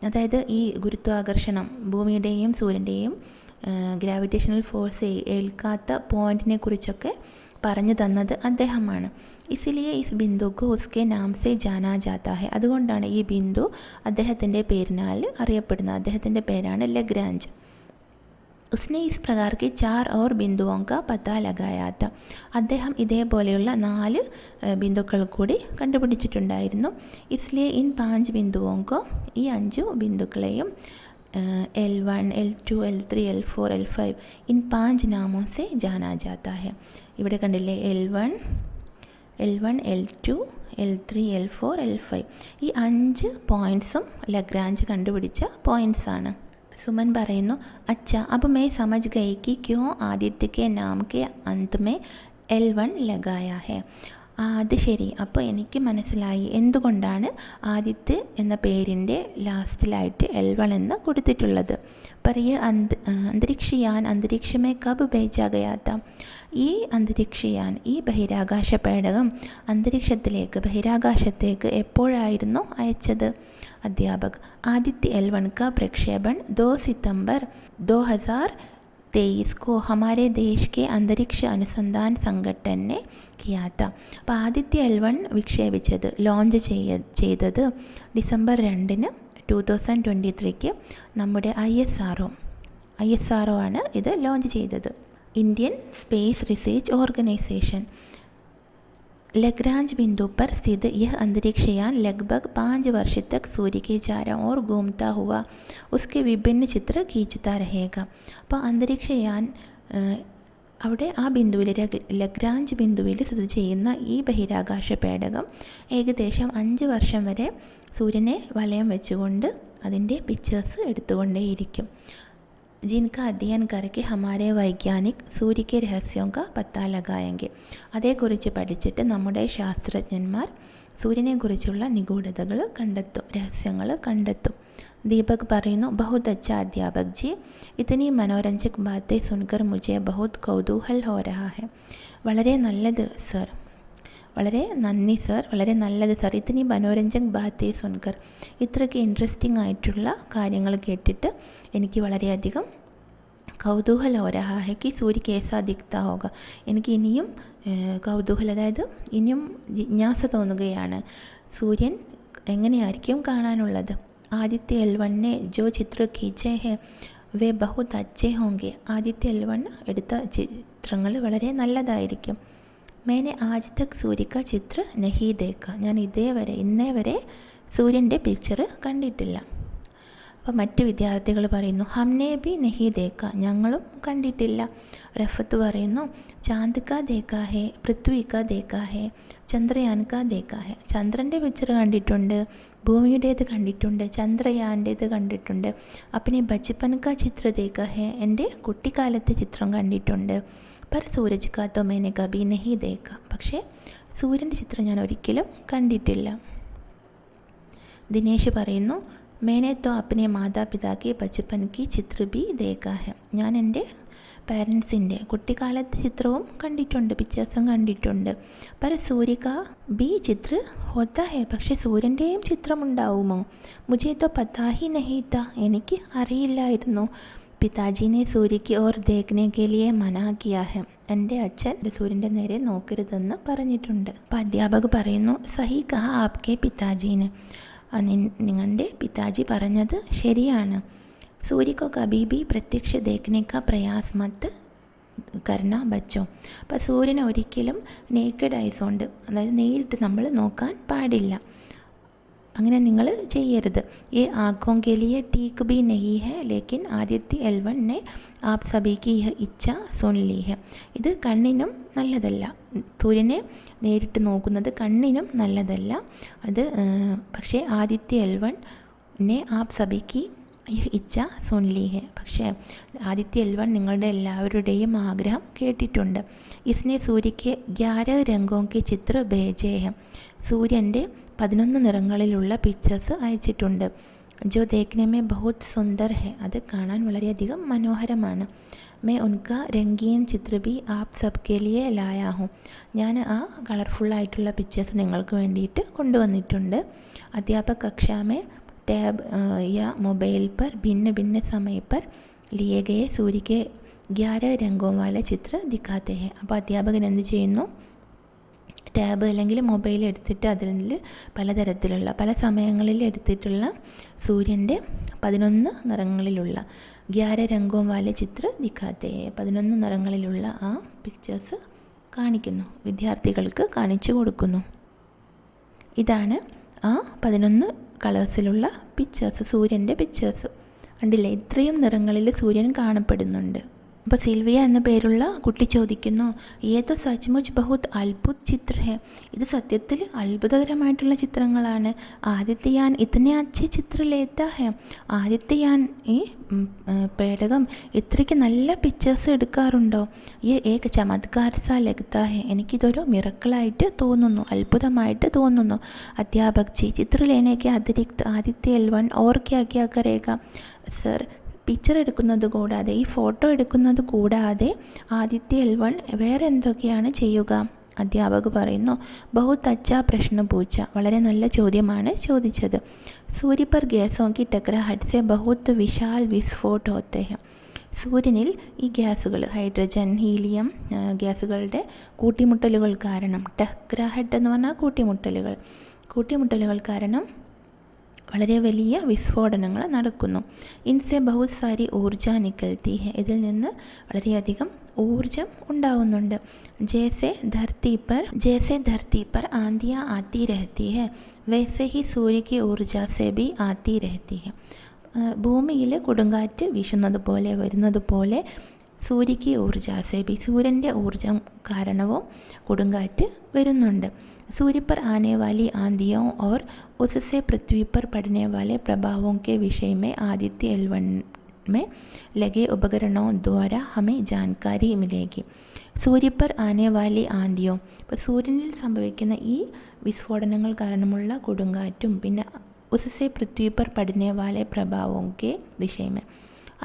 അതായത് ഈ ഗുരുത്വാകർഷണം, ഭൂമിയുടെയും സൂര്യൻ്റെയും ഗ്രാവിറ്റേഷണൽ ഫോഴ്സ് ഏൽക്കാത്ത പോയിന്റിനെ കുറിച്ചൊക്കെ പറഞ്ഞു തന്നത് അദ്ദേഹമാണ്. ഇസിലിയെ ഇസ് ബിന്ദുക്ക് ഉസ്കെ നാം സെ ജാനാ ജാതാ ഹെ. അതുകൊണ്ടാണ് ഈ ബിന്ദു അദ്ദേഹത്തിൻ്റെ പേരിനാൽ അറിയപ്പെടുന്നത്. അദ്ദേഹത്തിൻ്റെ പേരാണ് ലഗ്രാഞ്ച്. ഉസ്നെ ഇസ് പ്രകാർ കെ 4 और ബിന്ദുവോं का പത്താ ലഗായാ था. അദ്ദേഹം ഇതേപോലെയുള്ള 4 ബിന്ദുക്കൾ കൂടി കണ്ടുപിടിച്ചിട്ടുണ്ടായിരുന്നു. ഇസ്ലിയെ ഇൻ 5 ബിന്ദുവോं को, ഈ 5 ബിന്ദുക്കളെയും L1, L2, L3, L4, L5 in 5 നാമോं से जाना जाता है. ഇവിടെ കണ്ടില്ലേ, L1, L2, L3, L4, L5 ഈ 5 പോയിൻറ്റ്സും ലഗ്രാഞ്ച് കണ്ടുപിടിച്ച പോയിൻറ്റ്സാണ്. सुमन പറയുന്നു, अच्छा अब मैं समझ गई कि क्यों आदित्य के नाम के अंत में L1 लगाया है. അത് ശരി, അപ്പോൾ എനിക്ക് മനസ്സിലായി എന്തുകൊണ്ടാണ് ആദിത്യ എന്ന പേരിൻ്റെ ലാസ്റ്റിലായിട്ട് L1 എന്ന് കൊടുത്തിട്ടുള്ളത്. पर ये अंतरिक्षयान अंतरिक्ष में कब भेजा गया था. ഈ അന്തരീക്ഷയാൻ, ഈ ബഹിരാകാശ പേടകം ബഹിരാകാശത്തേക്ക് എപ്പോഴായിരുന്നു അയച്ചത്. अध्यापक आदित्य L1 का प्रक्षेपण 2 सितंबर 2023 को हमारे देश के अंतरिक्ष अनुसंधान संगठन ने किया था. അപ്പോൾ ആദിത്യ L1 വിക്ഷേപിച്ചത്, ലോഞ്ച് ചെയ്തത് ഡിസംബർ 2 2023 നമ്മുടെ ISRO ആണ് ഇത് ലോഞ്ച് ചെയ്തത്. Indian space research organisation. Lagrange बिंदु पर स्थित यह अंतरिक्षयान लगभग 5 वर्ष तक सूर्य के चारों ओर घूमता हुआ उसके विभिन्न चित्र खींचता रहेगा. അപ്പോൾ അന്തരീക്ഷയാൻ അവിടെ ആ ബിന്ദുവിൽ, ലഗ്രാഞ്ച് ബിന്ദുവിൽ സ്ഥിതി ചെയ്യുന്ന ഈ ബഹിരാകാശ പേടകം ഏകദേശം 5 വർഷം വരെ സൂര്യനെ വലയം വെച്ചുകൊണ്ട് അതിൻ്റെ പിക്ചേഴ്സ് എടുത്തുകൊണ്ടേയിരിക്കും. जिनका अध्ययन करके हमारे वैज्ञानिक सूर्य के रहस्यों का पता लगाएंगे. അതേക്കുറിച്ച് പഠിച്ചിട്ട് നമ്മുടെ ശാസ്ത്രജ്ഞന്മാർ സൂര്യനെക്കുറിച്ചുള്ള നിഗൂഢതകൾ കണ്ടെത്തും, രഹസ്യങ്ങൾ കണ്ടെത്തും. दीपक പറയുന്നു, बहुत अच्छा अध्यापक जी, इतनी मनोरंजक बातें सुनकर मुझे बहुत कौतूहल हो रहा है. വളരെ നല്ലത് സർ, വളരെ നന്ദി സർ, വളരെ നല്ലത് സർ. ഇത്തിനി മനോരഞ്ജക് ബാത്തേ സുൻകർ, ഇത്രയ്ക്ക് ഇൻട്രസ്റ്റിംഗ് ആയിട്ടുള്ള കാര്യങ്ങൾ കേട്ടിട്ട് എനിക്ക് വളരെയധികം കൗതൂഹൽ ഹോ രഹാ ഹെ കി സൂര്യ കേസാ ദിഖ്താ ഹോഗ. എനിക്ക് ഇനിയും കൗതൂഹൽ, അതായത് ഇനിയും ജിജ്ഞാസ തോന്നുകയാണ്, സൂര്യൻ എങ്ങനെയായിരിക്കും കാണാനുള്ളത്. ആദിത്യ L1 ने जो चित्र खींचे हैं वे बहुत अच्छे होंगे. ആദിത്യ L1 എടുത്ത ചിത്രങ്ങൾ വളരെ നല്ലതായിരിക്കും. मैंने आज तक सूर्य का चित्र नहीं देखा. ഞാൻ ഇന്നേ വരെ സൂര്യൻ്റെ പിക്ചർ കണ്ടിട്ടില്ല. അപ്പോൾ മറ്റു വിദ്യാർത്ഥികൾ പറയുന്നു, ഹംനെ ബി നഹി ദേക്ക, ഞങ്ങളും കണ്ടിട്ടില്ല. റഫത്ത് പറയുന്നു, ചാന്ദ് കാ ദേക്കാ ഹേ, പൃഥ്വി കാ ദേക്കാ ഹേ, ചന്ദ്രയാൻ കാ ദേക്കാ ഹേ. ചന്ദ്രൻ്റെ പിക്ചർ കണ്ടിട്ടുണ്ട്, ഭൂമിയുടേത് കണ്ടിട്ടുണ്ട്, ചന്ദ്രയാൻ്റേത് കണ്ടിട്ടുണ്ട്. അപ്പനെ ബച്ചപ്പൻ കാ ചിത്ര ദേക്കാ ഹേ, എൻ്റെ കുട്ടിക്കാലത്തെ ചിത്രം കണ്ടിട്ടുണ്ട്. പർ സൂരജ് കാ തോ മേനെ കബി നഹി ദേക്ക, പക്ഷേ സൂര്യൻ്റെ ചിത്രം ഞാൻ ഒരിക്കലും കണ്ടിട്ടില്ല. ദിനേശ് പറയുന്നു, മേനെ തോ അപ്പനെ മാതാപിതാക്കെ ബച്ചപ്പൻ കി ചിത്ര ബി ദേക്കാ ഹെ. ഞാൻ എൻ്റെ പാരൻസിൻ്റെ കുട്ടിക്കാലത്തെ ചിത്രവും കണ്ടിട്ടുണ്ട്, പിക്ചേഴ്സും കണ്ടിട്ടുണ്ട്. പർ സൂര്യ കാ ബി ചിത്ര ഹോത്താ ഹെ, പക്ഷേ സൂര്യൻ്റെയും ചിത്രമുണ്ടാവുമോ. മുझे तो पता ही नहीं था, എനിക്ക് അറിയില്ലായിരുന്നു. പിതാജിനെ സൂര്യക്ക് ഓർ ദേഖ്നെ കെ ലിയെ മനാ കിയാ ഹെ, എൻ്റെ അച്ഛൻ സൂര്യൻ്റെ നേരെ നോക്കരുതെന്ന് പറഞ്ഞിട്ടുണ്ട്. അപ്പോൾ അധ്യാപകർ പറയുന്നു, സഹി കഹ ആപ്കെ പിതാജീന്, നിങ്ങളുടെ പിതാജി പറഞ്ഞത് ശരിയാണ്. സൂര്യക്കോ കബി ബി പ്രത്യക്ഷ ദേഖ്നെ കാ പ്രയാസ് മത് കർണ ബച്ചോ. അപ്പോൾ സൂര്യനെ ഒരിക്കലും നേക്കഡ് ഐസ് കൊണ്ട്, അതായത് നേരിട്ട് നമ്മൾ നോക്കാൻ പാടില്ല, അങ്ങനെ നിങ്ങൾ ചെയ്യരുത്. ये आँखों के लिए ठीक भी नहीं है, लेकिन आदित्य L1 ने आप सभी की यह इच्छा सुन ली है. ഇത് കണ്ണിനും നല്ലതല്ല, സൂര്യനെ നേരിട്ട് നോക്കുന്നത് കണ്ണിനും നല്ലതല്ല. അത് പക്ഷേ ആദിത്യ L1 ने आप सभी की यह इच्छा सुन ली है, പക്ഷേ ആദിത്യ L1 നിങ്ങളുടെ എല്ലാവരുടെയും ആഗ്രഹം കേട്ടിട്ടുണ്ട്. इसने सूर्य के 11 रंगों के चित्र भेजे हैं. സൂര്യൻ്റെ 11 നിറങ്ങളിലുള്ള പിക്ചേഴ്സ് അയച്ചിട്ടുണ്ട്. ജോ ദേഖ്നെ മേ ബഹുത് സുന്ദർ ഹെ, അത് കാണാൻ വളരെയധികം മനോഹരമാണ്. മേ ഉൻക രംഗീൻ ചിത്ര ഭി ആപ് സബ്കെ ലിയെ ലായാ ഹൂം, ഞാൻ ആ കളർഫുള്ളായിട്ടുള്ള പിക്ചേഴ്സ് നിങ്ങൾക്ക് വേണ്ടിയിട്ട് കൊണ്ടുവന്നിട്ടുണ്ട്. അധ്യാപക് കക്ഷാ മേ टैब या मोबाइल पर भिन्न भिन्न समय पर लिए गए सूर्य के 11 रंगों वाले चित्र दिखाते हैं. അപ്പോൾ അധ്യാപകൻ എന്ത് ചെയ്യുന്നു, ടാബ് അല്ലെങ്കിൽ മൊബൈൽ എടുത്തിട്ട് അതിൽ പലതരത്തിലുള്ള പല സമയങ്ങളിൽ എടുത്തിട്ടുള്ള സൂര്യൻ്റെ 11 നിറങ്ങളിലുള്ള 11 രംഗോം വാലെ ചിത്ര ദിഖാത്തെ, 11 നിറങ്ങളിലുള്ള ആ പിക്ചേഴ്സ് കാണിക്കുന്നു, വിദ്യാർത്ഥികൾക്ക് കാണിച്ചു കൊടുക്കുന്നു. ഇതാണ് ആ 11 കളേഴ്സിലുള്ള പിക്ചേഴ്സ്, സൂര്യൻ്റെ പിക്ചേഴ്സ്. കണ്ടില്ലേ, ഇത്രയും നിറങ്ങളിൽ സൂര്യൻ കാണപ്പെടുന്നുണ്ട്. അപ്പോൾ സിൽവിയ എന്ന പേരുള്ള കുട്ടി ചോദിക്കുന്നു, ഏതോ സച്മുച്ച് ബഹുത് അത്ഭുത് ചിത്ര ഹെ, ഇത് സത്യത്തിൽ അത്ഭുതകരമായിട്ടുള്ള ചിത്രങ്ങളാണ്. ആദിത്യയാൻ ഇത്തനെ അച്ഛ ചിത്ര ലേത്ത ഹെ, ആദിത്യയാൻ ഈ പേടകം ഇത്രയ്ക്ക് നല്ല പിക്ചേഴ്സ് എടുക്കാറുണ്ടോ? ഈ ഏക ചമത്കാർ സാ ലഗ്താ ഹെ, എനിക്കിതൊരു മിറക്കിളായിട്ട് തോന്നുന്നു, അത്ഭുതമായിട്ട് തോന്നുന്നു. അധ്യാപക് ജി ചിത്ര ലേനേക്ക് അതിരിക്ത് ആദിത്യ L1 ഓർ ക്യാ ക്യാ കരേഗ. സർ, പിക്ചർ എടുക്കുന്നത് കൂടാതെ, ഈ ഫോട്ടോ എടുക്കുന്നത് കൂടാതെ ആദിത്യ L1 വേറെ എന്തൊക്കെയാണ് ചെയ്യുക? അധ്യാപക് പറയുന്നു, ബഹുത് അച്ഛാ പ്രശ്ന പൂച്ച, വളരെ നല്ല ചോദ്യമാണ് ചോദിച്ചത്. സൂര്യ പർ ഗ്യാസോं की टकराहट से बहुत विशाल विस्फोट होते हैं. സൂര്യനിൽ ഈ ഗ്യാസുകൾ, ഹൈഡ്രജൻ, ഹീലിയം ഗ്യാസുകളുടെ കൂട്ടിമുട്ടലുകൾ കാരണം, ടക്രാഹട്ട് എന്ന് പറഞ്ഞാൽ കൂട്ടിമുട്ടലുകൾ കാരണം വളരെ വലിയ വിസ്ഫോടനങ്ങൾ നടക്കുന്നു. ഇൻസെ ബഹുത് സാരി ഊർജ നിക്കൽത്തി ഹെ, ഇതിൽ നിന്ന് വളരെയധികം ഊർജം ഉണ്ടാവുന്നുണ്ട്. ജैसे धरती पर आंधियाँ आती रहती है वैसे ही सूर्य की ऊर्जा से भी आती रहती है. ഭൂമിയിൽ കൊടുങ്കാറ്റ് വീശുന്നത് പോലെ വരുന്നത് പോലെ സൂര്യക്ക് ഊർജാസെ ബി, സൂര്യൻ്റെ ഊർജം കാരണവും കൊടുങ്കാറ്റ് വരുന്നുണ്ട്. सूर्य पर आने वाली आंधियों और उससे पृथ्वी पर पड़ने वाले प्रभावों के विषय में आदित्य L1 में लगे उपकरणों द्वारा हमें जानकारी मिलेगी. സൂര്യ പർ ആനെ വാലി ആന്ധിയോ, ഇപ്പോൾ സൂര്യനിൽ സംഭവിക്കുന്ന ഈ വിസ്ഫോടനങ്ങൾ കാരണമുള്ള കൊടുങ്കാറ്റും പിന്നെ ഉസസെ പൃഥ്വി പർ പഠനെ വാലെ പ്രഭാവോം കെ വിഷയമേ,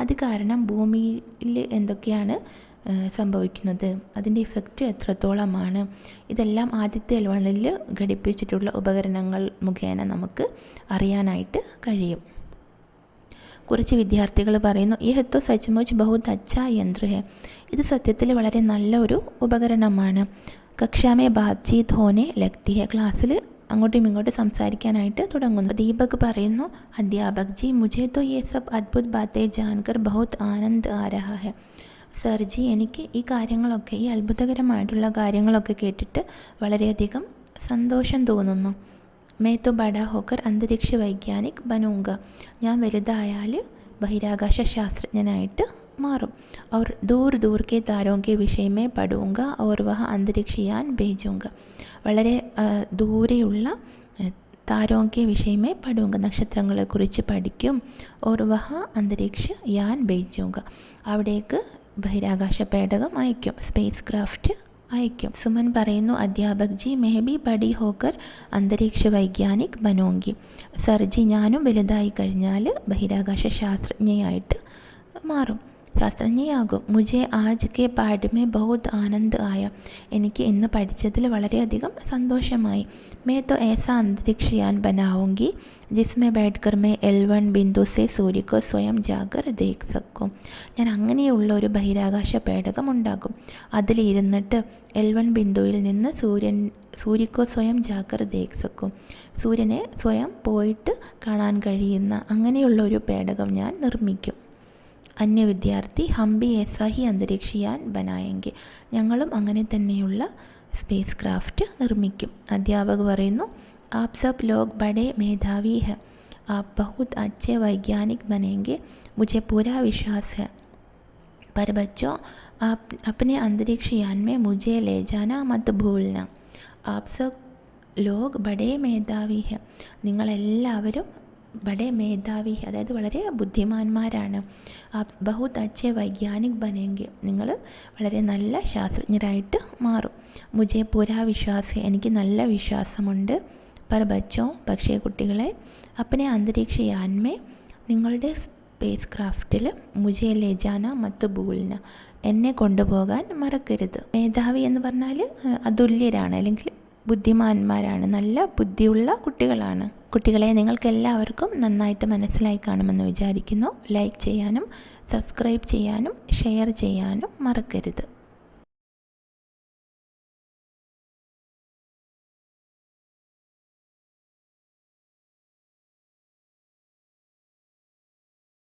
അത് കാരണം ഭൂമിയിൽ എന്തൊക്കെയാണ് സംഭവിക്കുന്നത്, അതിൻ്റെ ഇഫക്റ്റ് എത്രത്തോളമാണ്, ഇതെല്ലാം ആദ്യത്തെ L1 ഘടിപ്പിച്ചിട്ടുള്ള ഉപകരണങ്ങൾ മുഖേന നമുക്ക് അറിയാനായിട്ട് കഴിയും. കുറച്ച് വിദ്യാർത്ഥികൾ പറയുന്നു, ഈ ഹെത്തോ സച്മുച്ച് ബഹുത് അച്ഛാ യന്ത്ര ഹെ, ഇത് സത്യത്തിൽ വളരെ നല്ല ഒരു ഉപകരണമാണ്. കക്ഷാമേ ബാത്ചീത് ഹോനെ ലഗ്തി ഹെ, ക്ലാസ്സിൽ അങ്ങോട്ടും ഇങ്ങോട്ടും സംസാരിക്കാനായിട്ട് തുടങ്ങുന്നു. ദീപക് പറയുന്നു, അധ്യാപക് ജി മുझे तो ये सब अद्भुत बातें जानकर बहुत आनंद आ रहा है. സർജി, എനിക്ക് ഈ കാര്യങ്ങളൊക്കെ, ഈ അത്ഭുതകരമായിട്ടുള്ള കാര്യങ്ങളൊക്കെ കേട്ടിട്ട് വളരെയധികം സന്തോഷം തോന്നുന്നു. मैं तो बड़ा होकर अंतरिक्ष वैज्ञानिक बनूंगा, ഞാൻ വലുതായാൽ ബഹിരാകാശ ശാസ്ത്രജ്ഞനായിട്ട് മാറും. और दूर दूर के तारों के विषय में पढ़ूंगा और वह अंतरिक्ष यान भेजूंगा, വളരെ ദൂരെയുള്ള താരോं के विषय में പഠൂങ്ക, നക്ഷത്രങ്ങളെക്കുറിച്ച് പഠിക്കും. और वह अंतरिक्ष यान भेजूंगा, അവിടേക്ക് ബഹിരാകാശ പേടകം അയക്കും, സ്പേസ് ക്രാഫ്റ്റ് അയക്കും. സുമൻ പറയുന്നു, അധ്യാപക് ജി മേ ബി ബഡി ഹോക്കർ അന്തരീക്ഷ വൈജ്ഞാനിക് ബനോങ്കി. സർജി, ഞാനും വലുതായി കഴിഞ്ഞാൽ ബഹിരാകാശ ശാസ്ത്രജ്ഞയായിട്ട് മാറും, ശാസ്ത്രജ്ഞയാകും. മുझे आज के पाठ में बहुत आनंद आया, എനിക്ക് ഇന്ന് പഠിച്ചതിൽ വളരെയധികം സന്തോഷമായി. मैं तो ऐसा अंतरिक्ष यान बनाऊंगी जिसमें बैठकर मैं L1 बिंदु से सूर्य को स्वयं जाकर देख सकूं. ഞാൻ അങ്ങനെയുള്ള ഒരു ബഹിരാകാശ പേടകം ഉണ്ടാക്കും, അതിലിരുന്നിട്ട് L1 ബിന്ദുവിൽ നിന്ന് സൂര്യക്കോ സ്വയം ജാക്കർ ദേഖ് സക്കും, സൂര്യനെ സ്വയം പോയിട്ട് കാണാൻ കഴിയുന്ന അങ്ങനെയുള്ള ഒരു പേടകം ഞാൻ നിർമ്മിക്കും. അന്യ വിദ്യാർത്ഥി, ഹംബി ऐसा ही अंतरिक्ष यान बनाएंगे, ഞങ്ങളും അങ്ങനെ തന്നെയുള്ള സ്പേസ് ക്രാഫ്റ്റ് നിർമ്മിക്കും. അധ്യാപകർ പറയുന്നു, आप सब लोग बड़े मेधावी हैं, आप बहुत अच्छे वैज्ञानिक बनेंगे, मुझे पूरा विश्वास है. पर बच्चों, आप अपने अंतरिक्ष यान में मुझे ले जाना मत भूलना. आप सब लोग बड़े मेधावी हैं, നിങ്ങളെല്ലാവരും ബഡേ മേധാവി, അതായത് വളരെ ബുദ്ധിമാന്മാരാണ്. ബഹുത് അച്ഛേ വൈജ്ഞാനിക് ബനേങ്കെ, നിങ്ങൾ വളരെ നല്ല ശാസ്ത്രജ്ഞരായിട്ട് മാറും. മുझे പൂരാ വിശ്വാസ്, എനിക്ക് നല്ല വിശ്വാസമുണ്ട്. पर बच्चों പക്ഷേ കുട്ടികളെ अपने अंतरिक्ष यान में നിങ്ങളുടെ സ്പേസ് ക്രാഫ്റ്റിൽ മുझे ले जाना मत भूलना എന്നെ കൊണ്ടുപോകാൻ മറക്കരുത്. മേധാവി എന്ന് പറഞ്ഞാൽ അതുല്യരാണ്, അല്ലെങ്കിൽ ബുദ്ധിമാന്മാരാണ്, നല്ല ബുദ്ധിയുള്ള കുട്ടികളാണ്. കുട്ടികളെ നിങ്ങൾക്ക് എല്ലാവർക്കും നന്നായിട്ട് മനസ്സിലായി കാണുമെന്ന് വിചാരിക്കുന്നു. ലൈക്ക് ചെയ്യാനും സബ്സ്ക്രൈബ് ചെയ്യാനും ഷെയർ ചെയ്യാനും മറക്കരുത്.